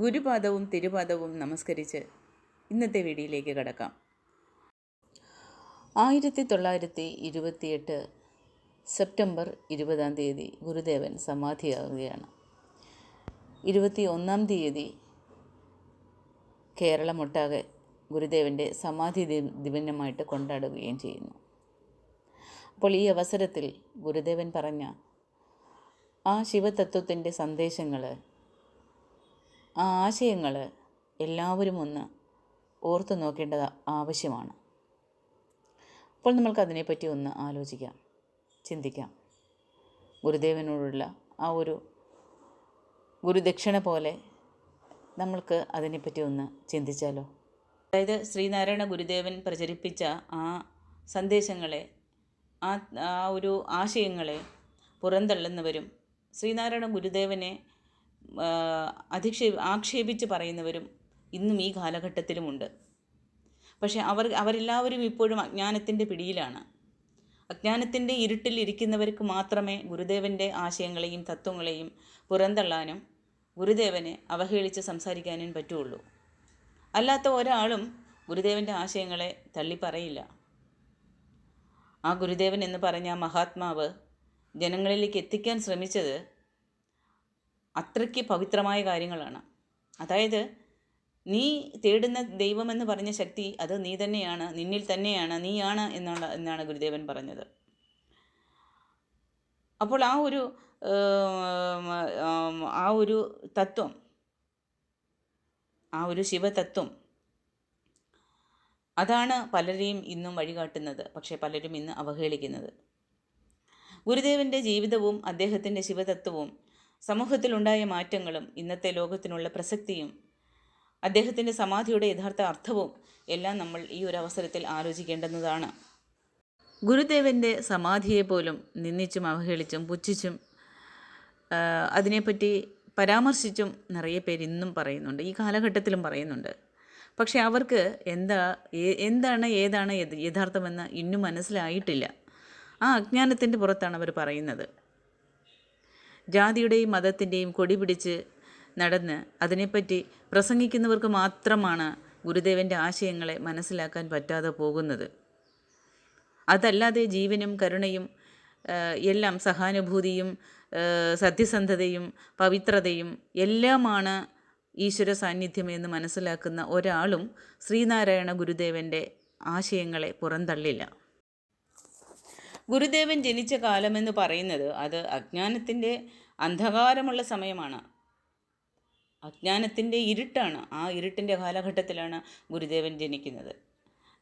ഗുരുപാദവും തിരുപാദവും നമസ്കരിച്ച് ഇന്നത്തെ വീഡിയോയിലേക്ക് കടക്കാം. 1928 സെപ്റ്റംബർ 20 ഗുരുദേവൻ സമാധിയാവുകയാണ്. 21 കേരളമൊട്ടാകെ ഗുരുദേവൻ്റെ സമാധി ദിനമായിട്ട് കൊണ്ടാടുകയും ചെയ്യുന്നു. അപ്പോൾ ഈ അവസരത്തിൽ ഗുരുദേവൻ പറഞ്ഞ ആ ശിവതത്വത്തിൻ്റെ സന്ദേശങ്ങൾ, ആ ആശയങ്ങൾ എല്ലാവരും ഒന്ന് ഓർത്തു നോക്കേണ്ടത് ആവശ്യമാണ്. അപ്പോൾ നമ്മൾക്കതിനെപ്പറ്റി ഒന്ന് ആലോചിക്കാം, ചിന്തിക്കാം. ഗുരുദേവനോടുള്ള ആ ഒരു ഗുരുദക്ഷിണ പോലെ നമ്മൾക്ക് അതിനെപ്പറ്റി ഒന്ന് ചിന്തിച്ചാലോ? അതായത് ശ്രീനാരായണ ഗുരുദേവൻ പ്രചരിപ്പിച്ച ആ സന്ദേശങ്ങളെ, ആ ഒരു ആശയങ്ങളെ പുറന്തള്ളുന്നവരും ശ്രീനാരായണ ഗുരുദേവനെ ആക്ഷേപിച്ച് പറയുന്നവരും ഇന്നും ഈ കാലഘട്ടത്തിലുമുണ്ട്. പക്ഷേ അവരെല്ലാവരും ഇപ്പോഴും അജ്ഞാനത്തിൻ്റെ പിടിയിലാണ്. അജ്ഞാനത്തിൻ്റെ ഇരുട്ടിൽ ഇരിക്കുന്നവർക്ക് മാത്രമേ ഗുരുദേവൻ്റെ ആശയങ്ങളെയും തത്വങ്ങളെയും പുറന്തള്ളാനും ഗുരുദേവനെ അവഹേളിച്ച് സംസാരിക്കാനും പറ്റുള്ളൂ. അല്ലാത്ത ഒരാളും ഗുരുദേവൻ്റെ ആശയങ്ങളെ തള്ളിപ്പറയില്ല. ആ ഗുരുദേവൻ എന്ന് പറഞ്ഞ മഹാത്മാവ് ജനങ്ങളിലേക്ക് എത്തിക്കാൻ ശ്രമിച്ചത് അത്രയ്ക്ക് പവിത്രമായ കാര്യങ്ങളാണ്. അതായത് നീ തേടുന്ന ദൈവമെന്ന് പറഞ്ഞ ശക്തി അത് നീ തന്നെയാണ്, നിന്നിൽ തന്നെയാണ്, നീയാണ് എന്നാണ് ഗുരുദേവൻ പറഞ്ഞത്. അപ്പോൾ ആ ഒരു തത്വം, ആ ഒരു ശിവതത്വം അതാണ് പലരെയും ഇന്നും വഴികാട്ടുന്നത്. പക്ഷേ പലരും ഇന്ന് അവഹേളിക്കുന്നത്. ഗുരുദേവൻ്റെ ജീവിതവും അദ്ദേഹത്തിൻ്റെ ശിവതത്വവും സമൂഹത്തിലുണ്ടായ മാറ്റങ്ങളും ഇന്നത്തെ ലോകത്തിനുള്ള പ്രസക്തിയും അദ്ദേഹത്തിൻ്റെ സമാധിയുടെ യഥാർത്ഥ അർത്ഥവും എല്ലാം നമ്മൾ ഈ ഒരു അവസരത്തിൽ ആലോചിക്കേണ്ടുന്നതാണ്. ഗുരുദേവൻ്റെ സമാധിയെ പോലും നിന്ദിച്ചും അവഹേളിച്ചും പുച്ഛിച്ചും അതിനെപ്പറ്റി പരാമർശിച്ചും നിറയെ പേര് ഇന്നും പറയുന്നുണ്ട്, ഈ കാലഘട്ടത്തിലും പറയുന്നുണ്ട്. പക്ഷെ അവർക്ക് ഏതാണ് യഥാർത്ഥമെന്ന് ഇന്നും മനസ്സിലായിട്ടില്ല. ആ അജ്ഞാനത്തിൻ്റെ പുറത്താണ് അവർ പറയുന്നത്. ജാതിയുടെയും മതത്തിൻ്റെയും കൊടി പിടിച്ച് നടന്ന് അതിനെപ്പറ്റി പ്രസംഗിക്കുന്നവർക്ക് മാത്രമാണ് ഗുരുദേവൻ്റെ ആശയങ്ങളെ മനസ്സിലാക്കാൻ പറ്റാതെ പോകുന്നത്. അതല്ലാതെ ജീവനും കരുണയും എല്ലാം, സഹാനുഭൂതിയും സത്യസന്ധതയും പവിത്രതയും എല്ലാമാണ് ഈശ്വര സാന്നിധ്യം എന്ന് മനസ്സിലാക്കുന്ന ഒരാളും ശ്രീനാരായണ ഗുരുദേവൻ്റെ ആശയങ്ങളെ പുറന്തള്ളില്ല. ഗുരുദേവൻ ജനിച്ച കാലമെന്ന് പറയുന്നത് അത് അജ്ഞാനത്തിൻ്റെ അന്ധകാരമുള്ള സമയമാണ്, അജ്ഞാനത്തിൻ്റെ ഇരുട്ടാണ്. ആ ഇരുട്ടിൻ്റെ കാലഘട്ടത്തിലാണ് ഗുരുദേവൻ ജനിക്കുന്നത്.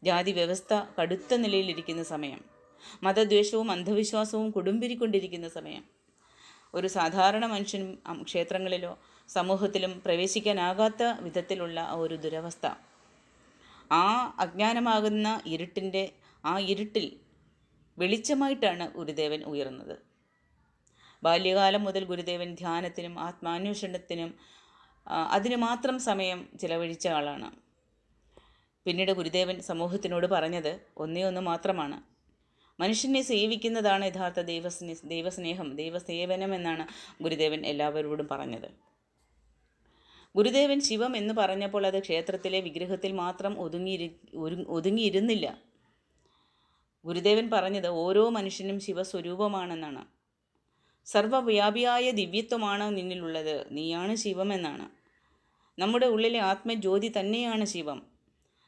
ജാതി വ്യവസ്ഥ കടുത്ത നിലയിലിരിക്കുന്ന സമയം, മതദ്വേഷവും അന്ധവിശ്വാസവും കൊടുമ്പിരിക്കൊണ്ടിരിക്കുന്ന സമയം, ഒരു സാധാരണ മനുഷ്യനും ക്ഷേത്രങ്ങളിലോ സമൂഹത്തിലും പ്രവേശിക്കാനാകാത്ത വിധത്തിലുള്ള ഒരു ദുരവസ്ഥ. ആ അജ്ഞാനമാകുന്ന ആ ഇരുട്ടിൽ വെളിച്ചമായിട്ടാണ് ഗുരുദേവൻ ഉയർന്നത്. ബാല്യകാലം മുതൽ ഗുരുദേവൻ ധ്യാനത്തിനും ആത്മാന്വേഷണത്തിനും അതിന് മാത്രം സമയം ചിലവഴിച്ച ആളാണ്. പിന്നീട് ഗുരുദേവൻ സമൂഹത്തിനോട് പറഞ്ഞത് ഒന്നേ മാത്രമാണ്: മനുഷ്യനെ സേവിക്കുന്നതാണ് യഥാർത്ഥ ദൈവസ്നേഹം, ദൈവസേവനം എന്നാണ് ഗുരുദേവൻ എല്ലാവരോടും പറഞ്ഞത്. ഗുരുദേവൻ ശിവം എന്ന് പറഞ്ഞപ്പോൾ അത് ക്ഷേത്രത്തിലെ വിഗ്രഹത്തിൽ മാത്രം ഒതുങ്ങിയിരുന്നില്ല. ഗുരുദേവൻ പറഞ്ഞത് ഓരോ മനുഷ്യനും ശിവസ്വരൂപമാണെന്നാണ്. സർവ്വവ്യാപിയായ ദിവ്യത്വമാണ് നിന്നിലുള്ളത്, നീയാണ് ശിവമെന്നാണ്. നമ്മുടെ ഉള്ളിലെ ആത്മജ്യോതി തന്നെയാണ് ശിവം.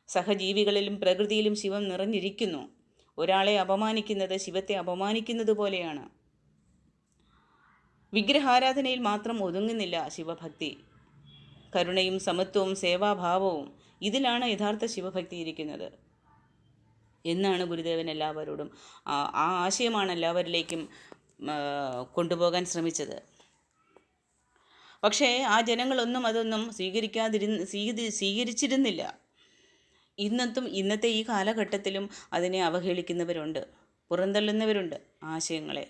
സഹജീവികളിലും പ്രകൃതിയിലും ശിവം നിറഞ്ഞിരിക്കുന്നു. ഒരാളെ അപമാനിക്കുന്നത് ശിവത്തെ അപമാനിക്കുന്നത് പോലെയാണ്. വിഗ്രഹാരാധനയിൽ മാത്രം ഒതുങ്ങുന്നില്ല ശിവഭക്തി. കരുണയും സമത്വവും സേവാഭാവവും, ഇതിലാണ് യഥാർത്ഥ ശിവഭക്തി ഇരിക്കുന്നത് എന്നാണ് ഗുരുദേവൻ എല്ലാവരോടും, ആ ആശയമാണ് എല്ലാവരിലേക്കും കൊണ്ടുപോകാൻ ശ്രമിച്ചത്. പക്ഷേ ആ ജനങ്ങളൊന്നും അതൊന്നും സ്വീകരിച്ചിരുന്നില്ല. ഇന്നത്തെ ഈ കാലഘട്ടത്തിലും അതിനെ അവഹേളിക്കുന്നവരുണ്ട്, പുറന്തള്ളുന്നവരുണ്ട് ആശയങ്ങളെ.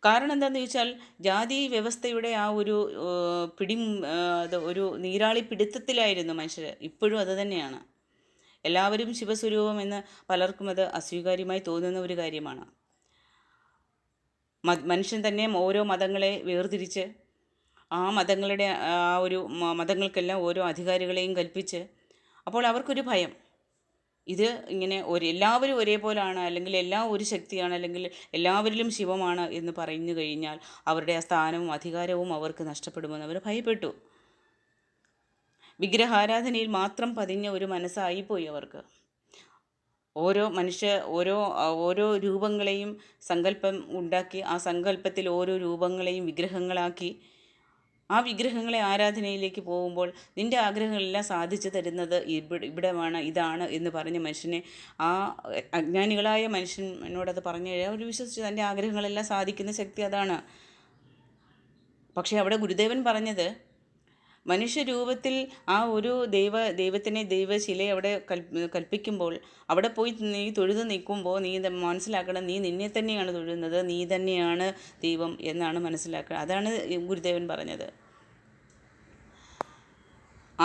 കാരണം എന്താണെന്ന് ചോദിച്ചാൽ, ജാതി വ്യവസ്ഥയുടെ ആ ഒരു നീരാളി പിടുത്തത്തിലായിരുന്നു മനുഷ്യർ. ഇപ്പോഴും അത് തന്നെയാണ്. എല്ലാവരും ശിവസ്വരൂപം എന്ന് പലർക്കും അത് അസ്വീകാര്യമായി തോന്നുന്ന ഒരു കാര്യമാണ്. മനുഷ്യൻ തന്നെ ഓരോ മതങ്ങളെ വേർതിരിച്ച് ആ മതങ്ങളുടെ ആ ഒരു മതങ്ങൾക്കെല്ലാം ഓരോ അധികാരികളെയും കൽപ്പിച്ച്, അപ്പോൾ അവർക്കൊരു ഭയം, ഇത് ഇങ്ങനെ എല്ലാവരും ഒരേപോലാണ്, അല്ലെങ്കിൽ എല്ലാം ഒരു ശക്തിയാണ്, അല്ലെങ്കിൽ എല്ലാവരിലും ശിവമാണ് എന്ന് പറഞ്ഞു കഴിഞ്ഞാൽ അവരുടെ ആ സ്ഥാനവും അധികാരവും അവർക്ക് നഷ്ടപ്പെടുമെന്ന് അവർ ഭയപ്പെട്ടു. വിഗ്രഹാരാധനയിൽ മാത്രം പതിഞ്ഞ ഒരു മനസ്സായിപ്പോയി അവർക്ക്. ഓരോ രൂപങ്ങളെയും സങ്കല്പം ഉണ്ടാക്കി, ആ സങ്കല്പത്തിൽ ഓരോ രൂപങ്ങളെയും വിഗ്രഹങ്ങളാക്കി, ആ വിഗ്രഹങ്ങളെ ആരാധനയിലേക്ക് പോകുമ്പോൾ നിൻ്റെ ആഗ്രഹങ്ങളെല്ലാം സാധിച്ചു തരുന്നത് ഇവിടമാണ്, ഇതാണ് എന്ന് പറഞ്ഞ മനുഷ്യനെ, ആ അജ്ഞാനികളായ മനുഷ്യനോടത് പറഞ്ഞു കഴിഞ്ഞാൽ അവർ വിശ്വസിച്ച് തൻ്റെ ആഗ്രഹങ്ങളെല്ലാം സാധിക്കുന്ന ശക്തി അതാണ്. പക്ഷേ അവിടെ ഗുരുദേവൻ പറഞ്ഞത്, മനുഷ്യരൂപത്തിൽ ആ ഒരു ദൈവശിലയെ അവിടെ കൽപ്പിക്കുമ്പോൾ അവിടെ പോയി നീ തൊഴുത് നിൽക്കുമ്പോൾ നീ മനസ്സിലാക്കണം, നീ നിന്നെ തന്നെയാണ് തൊഴുന്നത്, നീ തന്നെയാണ് ദൈവം എന്നാണ് മനസ്സിലാക്കുക. അതാണ് ഗുരുദേവൻ പറഞ്ഞത്.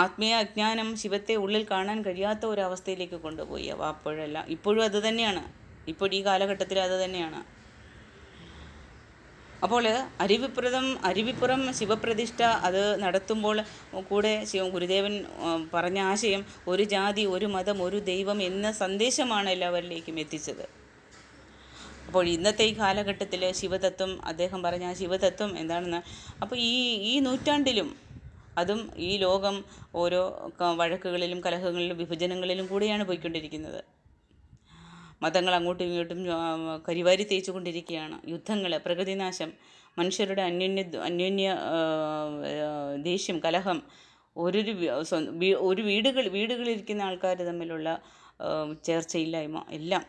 ആത്മീയ അജ്ഞാനം ശിവത്തെ ഉള്ളിൽ കാണാൻ കഴിയാത്ത ഒരവസ്ഥയിലേക്ക് കൊണ്ടുപോയി. അപ്പോഴല്ല, ഇപ്പോഴും അത് തന്നെയാണ്, ഈ കാലഘട്ടത്തിൽ അത് തന്നെയാണ്. അപ്പോൾ അരുവിപ്പുറം ശിവപ്രതിഷ്ഠ അത് നടത്തുമ്പോൾ കൂടെ ഗുരുദേവൻ പറഞ്ഞ ആശയം ഒരു ജാതി, ഒരു മതം, ഒരു ദൈവം എന്ന സന്ദേശമാണ് എല്ലാവരിലേക്കും എത്തിച്ചത്. അപ്പോൾ ഇന്നത്തെ ഈ കാലഘട്ടത്തിൽ ശിവതത്വം, അദ്ദേഹം പറഞ്ഞ ആ ശിവതത്വം എന്താണെന്ന്, അപ്പോൾ ഈ നൂറ്റാണ്ടിലും അതും ഈ ലോകം ഓരോ വഴക്കുകളിലും കലഹങ്ങളിലും വിഭജനങ്ങളിലും കൂടിയാണ് പോയിക്കൊണ്ടിരിക്കുന്നത്. മതങ്ങൾ അങ്ങോട്ടും ഇങ്ങോട്ടും കരിവാരി തേച്ചു കൊണ്ടിരിക്കുകയാണ്. യുദ്ധങ്ങൾ, പ്രകൃതിനാശം, മനുഷ്യരുടെ അന്യോന്യ ദേഷ്യം, കലഹം, ഒരു വീടുകളിലിരിക്കുന്ന ആൾക്കാർ തമ്മിലുള്ള ചേർച്ചയില്ലായ്മ എല്ലാം.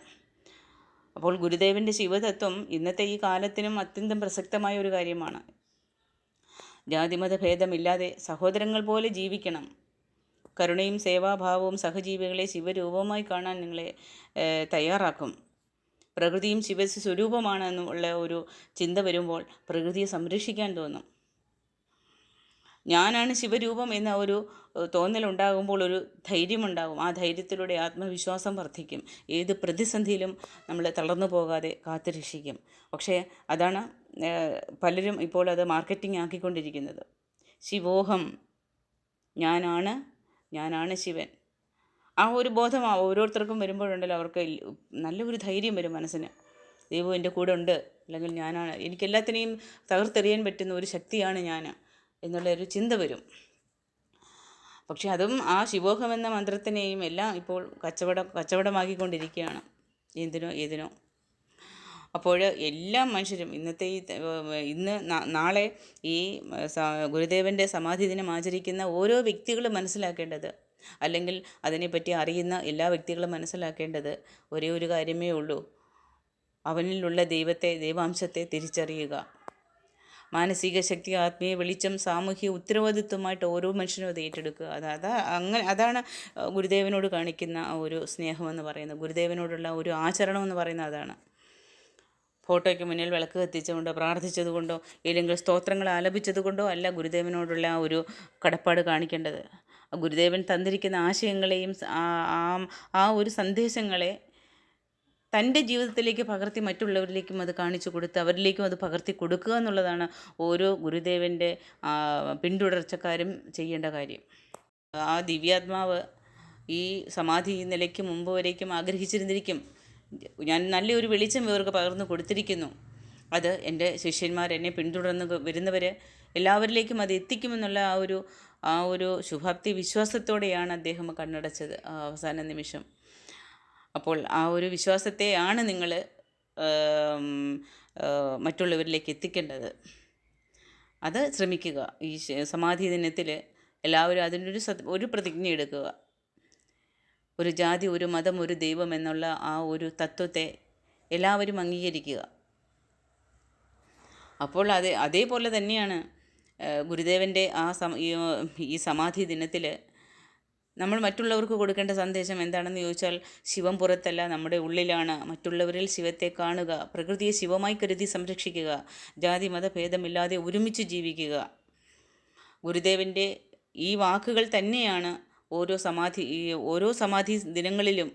അപ്പോൾ ഗുരുദേവൻ്റെ ശിവതത്വം ഇന്നത്തെ ഈ കാലത്തിനും അത്യന്തം പ്രസക്തമായ ഒരു കാര്യമാണ്. ജാതിമത ഭേദമില്ലാതെ സഹോദരങ്ങൾ പോലെ ജീവിക്കണം. കരുണയും സേവാഭാവവും സഹജീവികളെ ശിവരൂപമായി കാണാൻ നിങ്ങളെ തയ്യാറാക്കും. പ്രകൃതിയും ശിവസ്വരൂപമാണെന്നുള്ള ഒരു ചിന്ത വരുമ്പോൾ പ്രകൃതിയെ സംരക്ഷിക്കാൻ തോന്നും. ഞാനാണ് ശിവരൂപം എന്ന ഒരു തോന്നലുണ്ടാകുമ്പോൾ ഒരു ധൈര്യമുണ്ടാകും. ആ ധൈര്യത്തിലൂടെ ആത്മവിശ്വാസം വർദ്ധിക്കും. ഏത് പ്രതിസന്ധിയിലും നമ്മൾ തളർന്നു പോകാതെ കാത്തുരക്ഷിക്കും. പക്ഷേ അതാണ് പലരും ഇപ്പോൾ അത് മാർക്കറ്റിംഗ് ആക്കിക്കൊണ്ടിരിക്കുന്നത്. ശിവോഹം, ഞാനാണ് ശിവൻ. ആ ഒരു ബോധം ഓരോരുത്തർക്കും വരുമ്പോഴുണ്ടല്ലോ, അവർക്ക് നല്ലൊരു ധൈര്യം വരും മനസ്സിന്. ദൈവം എൻ്റെ കൂടെ ഉണ്ട്, അല്ലെങ്കിൽ ഞാനാണ്, എനിക്കെല്ലാത്തിനെയും തകർത്തെറിയാൻ പറ്റുന്ന ഒരു ശക്തിയാണ് ഞാൻ എന്നുള്ളൊരു ചിന്ത വരും. പക്ഷെ അതും ആ ശിവോഹം എന്ന മന്ത്രത്തിനെയും എല്ലാം ഇപ്പോൾ കച്ചവടമാക്കിക്കൊണ്ടിരിക്കുകയാണ്, ഏതിനോ. അപ്പോൾ എല്ലാ മനുഷ്യരും നാളെ ഈ ഗുരുദേവൻ്റെ സമാധി ദിനം ആചരിക്കുന്ന ഓരോ വ്യക്തികളും മനസ്സിലാക്കേണ്ടത്, അല്ലെങ്കിൽ അതിനെപ്പറ്റി അറിയുന്ന എല്ലാ വ്യക്തികളും മനസ്സിലാക്കേണ്ടത് ഒരേ ഒരു കാര്യമേ ഉള്ളൂ. അവനിലുള്ള ദൈവാംശത്തെ തിരിച്ചറിയുക. മാനസിക ശക്തി, ആത്മീയ വെളിച്ചം, സാമൂഹിക ഉത്തരവാദിത്വമായിട്ട് ഓരോ മനുഷ്യനും അത് ഏറ്റെടുക്കുക. അതാണ് ഗുരുദേവനോട് കാണിക്കുന്ന ഒരു സ്നേഹമെന്ന് പറയുന്നത്, ഗുരുദേവനോടുള്ള ഒരു ആചരണം എന്ന് പറയുന്നത് അതാണ്. ഫോട്ടോയ്ക്ക് മുന്നിൽ വിളക്ക് കത്തിച്ചുകൊണ്ടോ പ്രാർത്ഥിച്ചതുകൊണ്ടോ ഏതെങ്കിലും സ്തോത്രങ്ങൾ ആലപിച്ചതുകൊണ്ടോ അല്ല ഗുരുദേവനോടുള്ള ഒരു കടപ്പാട് കാണിക്കേണ്ടത്. ഗുരുദേവൻ തന്നിരിക്കുന്ന ആശയങ്ങളെയും ആ ഒരു സന്ദേശങ്ങളെ തൻ്റെ ജീവിതത്തിലേക്ക് പകർത്തി മറ്റുള്ളവരിലേക്കും അത് കാണിച്ചു കൊടുത്ത് അവരിലേക്കും അത് പകർത്തി കൊടുക്കുക എന്നുള്ളതാണ് ഓരോ ഗുരുദേവൻ്റെ പിന്തുടർച്ചക്കാരും ചെയ്യേണ്ട കാര്യം. ആ ദിവ്യാത്മാവ് ഈ സമാധി നിലയ്ക്ക് മുമ്പ് വരേക്കും ആഗ്രഹിച്ചിരുന്നിരിക്കും. ഞാൻ നല്ലൊരു വെളിച്ചം ഇവർക്ക് പകർന്നു കൊടുത്തിരിക്കുന്നു. അത് എൻ്റെ ശിഷ്യന്മാർ, എന്നെ പിന്തുടർന്ന് വരുന്നവർ എല്ലാവരിലേക്കും അത് എത്തിക്കുമെന്നുള്ള ആ ഒരു ശുഭാപ്തി വിശ്വാസത്തോടെയാണ് അദ്ദേഹം കണ്ണടച്ചത് അവസാന നിമിഷം. അപ്പോൾ ആ ഒരു വിശ്വാസത്തെയാണ് നിങ്ങൾ മറ്റുള്ളവരിലേക്ക് എത്തിക്കേണ്ടത്. അത് ശ്രമിക്കുക. ഈ സമാധി ദിനത്തിൽ എല്ലാവരും അതിനൊരു പ്രതിജ്ഞ എടുക്കുക. ഒരു ജാതി, ഒരു മതം, ഒരു ദൈവം എന്നുള്ള ആ ഒരു തത്വത്തെ എല്ലാവരും അംഗീകരിക്കുക. അപ്പോൾ അതേപോലെ തന്നെയാണ് ഗുരുദേവൻ്റെ ഈ സമാധി ദിനത്തിൽ നമ്മൾ മറ്റുള്ളവർക്ക് കൊടുക്കേണ്ട സന്ദേശം എന്താണെന്ന് ചോദിച്ചാൽ, ശിവം പുറത്തല്ല, നമ്മുടെ ഉള്ളിലാണ്. മറ്റുള്ളവരിൽ ശിവത്തെ കാണുക, പ്രകൃതിയെ ശിവമായി കരുതി സംരക്ഷിക്കുക, ജാതി മതഭേദമില്ലാതെ ഒരുമിച്ച് ജീവിക്കുക. ഗുരുദേവൻ്റെ ഈ വാക്കുകൾ തന്നെയാണ് ഓരോ സമാധി ദിനങ്ങളിലും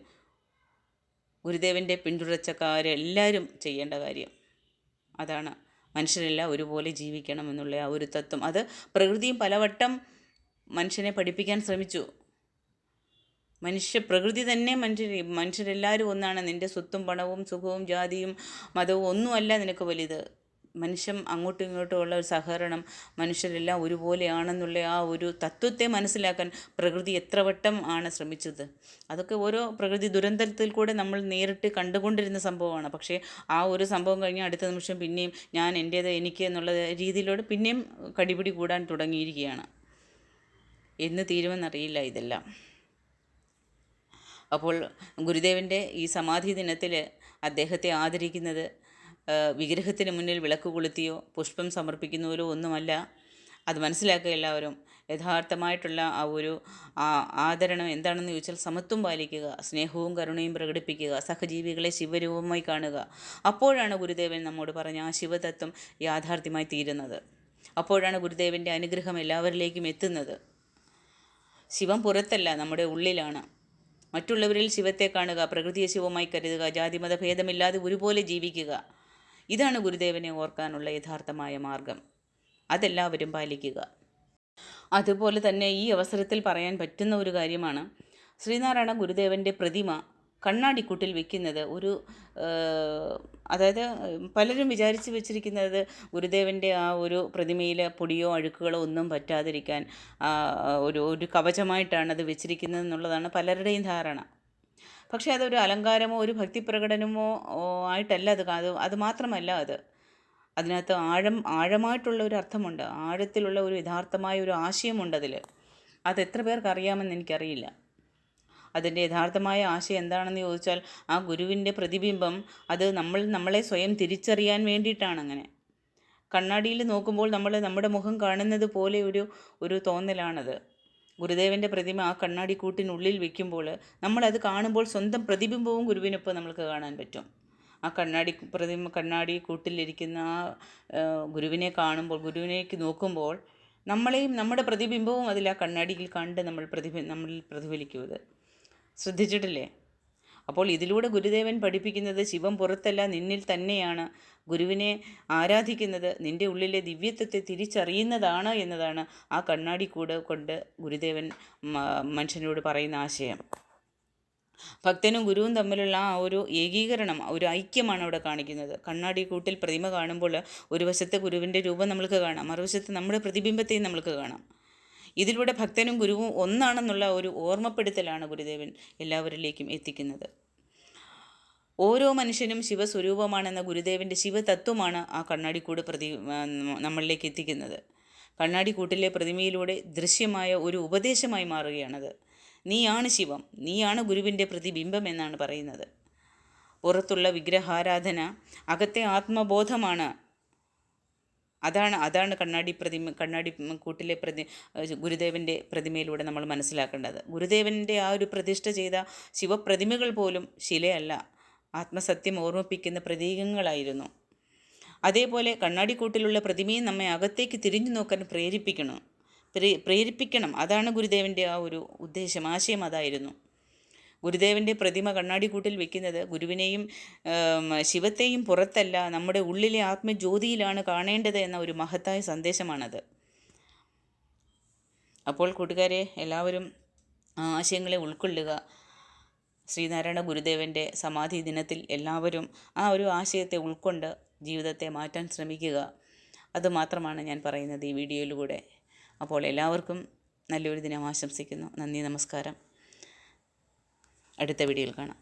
ഗുരുദേവൻ്റെ പിന്തുടർച്ചക്കാരെല്ലാവരും ചെയ്യേണ്ട കാര്യം. അതാണ് മനുഷ്യരെല്ലാം ഒരുപോലെ ജീവിക്കണം എന്നുള്ള ആ ഒരു തത്വം, അത് പ്രകൃതിയും പലവട്ടം മനുഷ്യനെ പഠിപ്പിക്കാൻ ശ്രമിച്ചു. പ്രകൃതി തന്നെ മനുഷ്യരെല്ലാവരും ഒന്നാണ്. നിൻ്റെ സ്വത്തും പണവും സുഖവും ജാതിയും മതവും ഒന്നുമല്ല നിനക്ക് വലുത്. മനുഷ്യൻ അങ്ങോട്ടും ഇങ്ങോട്ടും ഉള്ള ഒരു സഹകരണം, മനുഷ്യരെല്ലാം ഒരുപോലെയാണെന്നുള്ള ആ ഒരു തത്വത്തെ മനസ്സിലാക്കാൻ പ്രകൃതി എത്ര വട്ടം ആണ് ശ്രമിച്ചത്. അതൊക്കെ ഓരോ പ്രകൃതി ദുരന്തത്തിൽ കൂടെ നമ്മൾ നേരിട്ട് കണ്ടുകൊണ്ടിരുന്ന സംഭവമാണ്. പക്ഷേ ആ ഒരു സംഭവം കഴിഞ്ഞാൽ അടുത്ത നിമിഷം പിന്നെയും ഞാൻ എൻ്റേത് എനിക്ക് എന്നുള്ള രീതിയിലൂടെ പിന്നെയും കടിപിടി കൂടാൻ തുടങ്ങിയിരിക്കുകയാണ്. എന്ന് തീരുമെന്നറിയില്ല ഇതെല്ലാം. അപ്പോൾ ഗുരുദേവൻ്റെ ഈ സമാധി ദിനത്തിൽ അദ്ദേഹത്തെ ആദരിക്കുന്നത് വിഗ്രഹത്തിന് മുന്നിൽ വിളക്ക് കൊളുത്തിയോ പുഷ്പം സമർപ്പിക്കുന്നവരോ ഒന്നുമല്ല. അത് മനസ്സിലാക്കുക എല്ലാവരും. യഥാർത്ഥമായിട്ടുള്ള ആ ഒരു ആദരണം എന്താണെന്ന് ചോദിച്ചാൽ സമത്വം പാലിക്കുക, സ്നേഹവും കരുണയും പ്രകടിപ്പിക്കുക, സഹജീവികളെ ശിവരൂപമായി കാണുക. അപ്പോഴാണ് ഗുരുദേവൻ നമ്മോട് പറഞ്ഞ ആ ശിവതത്വം യാഥാർത്ഥ്യമായി തീരുന്നത്. അപ്പോഴാണ് ഗുരുദേവൻ്റെ അനുഗ്രഹം എല്ലാവരിലേക്കും എത്തുന്നത്. ശിവം പുറത്തല്ല, നമ്മുടെ ഉള്ളിലാണ്. മറ്റുള്ളവരിൽ ശിവത്തെ കാണുക, പ്രകൃതിയെ ശിവമായി കരുതുക, ജാതിമത ഭേദമില്ലാതെ ഒരുപോലെ ജീവിക്കുക. ഇതാണ് ഗുരുദേവനെ ഓർക്കാനുള്ള യഥാർത്ഥമായ മാർഗം. അതെല്ലാവരും പാലിക്കുക. അതുപോലെ തന്നെ ഈ അവസരത്തിൽ പറയാൻ പറ്റുന്ന ഒരു കാര്യമാണ്, ശ്രീനാരായണ ഗുരുദേവൻ്റെ പ്രതിമ കണ്ണാടിക്കൂട്ടിൽ വെക്കുന്നത് അതായത് പലരും വിചാരിച്ച് വെച്ചിരിക്കുന്നത് ഗുരുദേവൻ്റെ ആ ഒരു പ്രതിമയിൽ പൊടിയോ അഴുക്കുകളോ ഒന്നും പറ്റാതിരിക്കാൻ ഒരു കവചമായിട്ടാണ് അത് വെച്ചിരിക്കുന്നത് എന്നുള്ളതാണ് പലരുടെയും ധാരണ. പക്ഷേ അതൊരു അലങ്കാരമോ ഒരു ഭക്തിപ്രകടനമോ ആയിട്ടല്ല അത് മാത്രമല്ല, അതിനകത്ത് ആഴമായിട്ടുള്ള ഒരു അർത്ഥമുണ്ട്, ആഴത്തിലുള്ള ഒരു യഥാർത്ഥമായ ഒരു ആശയമുണ്ട് അതിൽ. അതെത്ര പേർക്ക് അറിയാമെന്ന് എനിക്കറിയില്ല. അതിൻ്റെ യഥാർത്ഥമായ ആശയം എന്താണെന്ന് ചോദിച്ചാൽ ആ ഗുരുവിൻ്റെ പ്രതിബിംബം അത് നമ്മളെ സ്വയം തിരിച്ചറിയാൻ വേണ്ടിയിട്ടാണ്. അങ്ങനെ കണ്ണാടിയിൽ നോക്കുമ്പോൾ നമ്മുടെ മുഖം കാണുന്നത് പോലെ ഒരു തോന്നലാണത്. ഗുരുദേവൻ്റെ പ്രതിമ ആ കണ്ണാടിക്കൂട്ടിനുള്ളിൽ വയ്ക്കുമ്പോൾ നമ്മളത് കാണുമ്പോൾ സ്വന്തം പ്രതിബിംബവും ഗുരുവിനൊപ്പം നമ്മൾക്ക് കാണാൻ പറ്റും. ആ കണ്ണാടിക്കൂട്ടിലിരിക്കുന്ന ആ ഗുരുവിനെ കാണുമ്പോൾ, ഗുരുവിനേക്ക് നോക്കുമ്പോൾ നമ്മളെയും നമ്മുടെ പ്രതിബിംബവും അതിൽ ആ കണ്ണാടിയിൽ കണ്ട് നമ്മളിൽ പ്രതിഫലിക്കുന്നത് ശ്രദ്ധിച്ചിട്ടില്ലേ? അപ്പോൾ ഇതിലൂടെ ഗുരുദേവൻ പഠിപ്പിക്കുന്നത് ശിവം പുറത്തല്ല, നിന്നിൽ തന്നെയാണ്. ഗുരുവിനെ ആരാധിക്കുന്നത് നിൻ്റെ ഉള്ളിലെ ദിവ്യത്വത്തെ തിരിച്ചറിയുന്നതാണ് എന്നതാണ് ആ കണ്ണാടിക്കൂട് കൊണ്ട് ഗുരുദേവൻ മനുഷ്യനോട് പറയുന്ന ആശയം. ഭക്തനും ഗുരുവും തമ്മിലുള്ള ആ ഒരു ഏകീകരണം, ഒരു ഐക്യമാണ് അവിടെ കാണിക്കുന്നത്. കണ്ണാടിക്കൂട്ടിൽ പ്രതിമ കാണുമ്പോൾ ഒരു വശത്തെ ഗുരുവിൻ്റെ രൂപം നമ്മൾക്ക് കാണാം, മറുവശത്ത് നമ്മുടെ പ്രതിബിംബത്തെയും നമ്മൾക്ക് കാണാം. ഇതിലൂടെ ഭക്തനും ഗുരുവും ഒന്നാണെന്നുള്ള ഒരു ഓർമ്മപ്പെടുത്തലാണ് ഗുരുദേവൻ എല്ലാവരിലേക്കും എത്തിക്കുന്നത്. ഓരോ മനുഷ്യനും ശിവസ്വരൂപമാണെന്ന ഗുരുദേവൻ്റെ ശിവതത്വമാണ് ആ കണ്ണാടിക്കൂട് നമ്മളിലേക്ക് എത്തിക്കുന്നത്. കണ്ണാടിക്കൂട്ടിലെ പ്രതിമയിലൂടെ ദൃശ്യമായ ഒരു ഉപദേശമായി മാറുകയാണത്. നീയാണ് ശിവം, നീയാണ് ഗുരുവിൻ്റെ പ്രതിബിംബം എന്നാണ് പറയുന്നത്. പുറത്തുള്ള വിഗ്രഹാരാധന അകത്തെ ആത്മബോധമാണ്. അതാണ് കണ്ണാടിക്കൂട്ടിലെ ഗുരുദേവൻ്റെ പ്രതിമയിലൂടെ നമ്മൾ മനസ്സിലാക്കേണ്ടത്. ഗുരുദേവൻ്റെ ആ ഒരു പ്രതിഷ്ഠ ചെയ്ത ശിവപ്രതിമകൾ പോലും ശിലയല്ല, ആത്മസത്യം ഓർമ്മിപ്പിക്കുന്ന പ്രതീകങ്ങളായിരുന്നു. അതേപോലെ കണ്ണാടിക്കൂട്ടിലുള്ള പ്രതിമയും നമ്മെ അകത്തേക്ക് തിരിഞ്ഞു നോക്കാൻ പ്രേരിപ്പിക്കണം. അതാണ് ഗുരുദേവൻ്റെ ആ ഒരു ഉദ്ദേശം, ആശയം അതായിരുന്നു. ഗുരുദേവൻ്റെ പ്രതിമ കണ്ണാടിക്കൂട്ടിൽ വെക്കുന്നത് ഗുരുവിനെയും ശിവത്തെയും പുറത്തല്ല, നമ്മുടെ ഉള്ളിലെ ആത്മജ്യോതിയിലാണ് കാണേണ്ടത് എന്ന ഒരു മഹത്തായ സന്ദേശമാണത്. അപ്പോൾ കൂട്ടുകാരെ, എല്ലാവരും ആശയങ്ങളെ ഉൾക്കൊള്ളുക. ശ്രീനാരായണ ഗുരുദേവൻ്റെ സമാധി ദിനത്തിൽ എല്ലാവരും ആ ഒരു ആശയത്തെ ഉൾക്കൊണ്ട് ജീവിതത്തെ മാറ്റാൻ ശ്രമിക്കുക. അതുമാത്രമാണ് ഞാൻ പറയുന്നത് ഈ വീഡിയോയിലൂടെ. അപ്പോൾ എല്ലാവർക്കും നല്ലൊരു ദിനം ആശംസിക്കുന്നു. നന്ദി, നമസ്കാരം. അടുത്ത വീഡിയോയിൽ കാണാം.